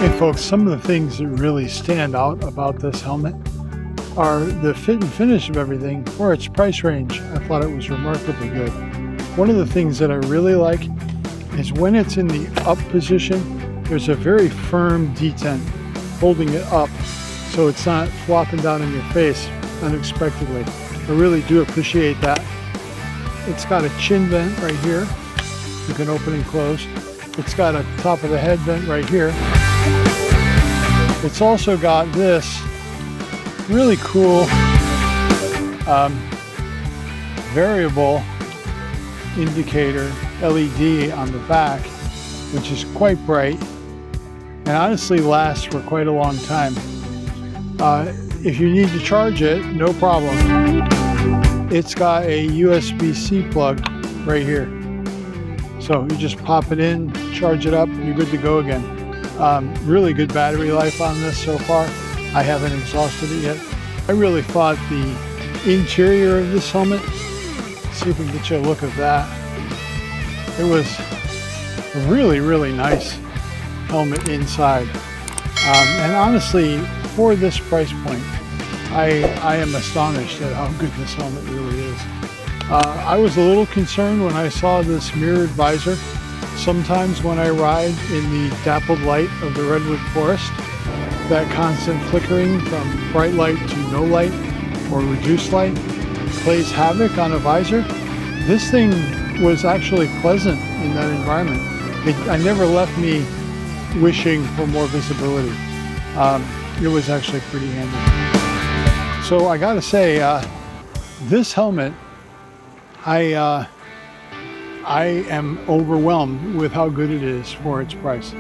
Hey folks, some of the things that really stand out about this helmet are the fit and finish of everything for its price range. I thought it was remarkably good. One of the things that I really like is when it's in the up position, there's a very firm detent holding it up so it's not flopping down in your face unexpectedly. I really do appreciate that. It's got a chin vent right here. You can open and close. It's got a top of the head vent right here. It's also got this really cool variable indicator LED on the back, which is quite bright and honestly lasts for quite a long time. If you need to charge it, no problem. It's got a USB-C plug right here. So you just pop it in, charge it up, you're good to go again. Really good battery life on this so far. I haven't exhausted it yet. I really thought the interior of this helmet, see if we can get you a look of that. It was a really, really nice helmet inside. And honestly, for this price point, I am astonished at how good this helmet really is. I was a little concerned when I saw this mirrored visor. Sometimes when I ride in the dappled light of the redwood forest, that constant flickering from bright light to no light or reduced light plays havoc on a visor. This thing was actually pleasant in that environment. I never left me wishing for more visibility. It was actually pretty handy. So I gotta say, this helmet, I am overwhelmed with how good it is for its price.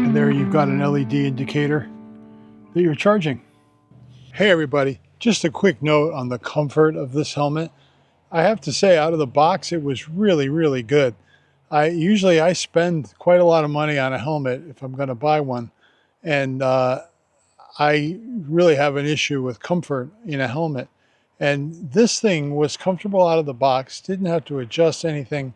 And there you've got an LED indicator that you're charging. Hey everybody, just a quick note on the comfort of this helmet. I have to say, out of the box, it was really, really good. Usually I spend quite a lot of money on a helmet if I'm going to buy one. And I really have an issue with comfort in a helmet. And this thing was comfortable out of the box, didn't have to adjust anything.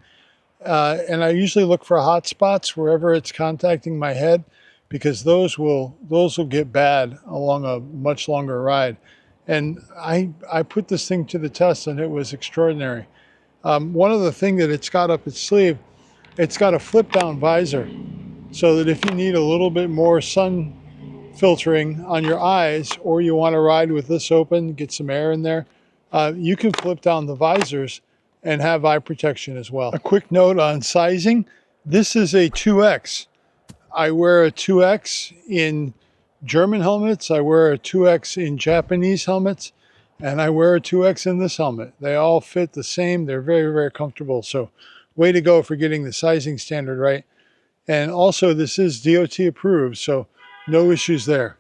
And I usually look for hot spots wherever it's contacting my head, because those will get bad along a much longer ride. And I put this thing to the test and it was extraordinary. One of the things that it's got up its sleeve, it's got a flip down visor, so that if you need a little bit more sun filtering on your eyes, or you want to ride with this open, get some air in there, you can flip down the visors and have eye protection as well. A quick note on sizing. This is a 2X. I wear a 2X in German helmets, I wear a 2X in Japanese helmets, and I wear a 2X in this helmet. They all fit the same. They're very, very comfortable. So way to go for getting the sizing standard right. And also this is DOT approved, so no issues there.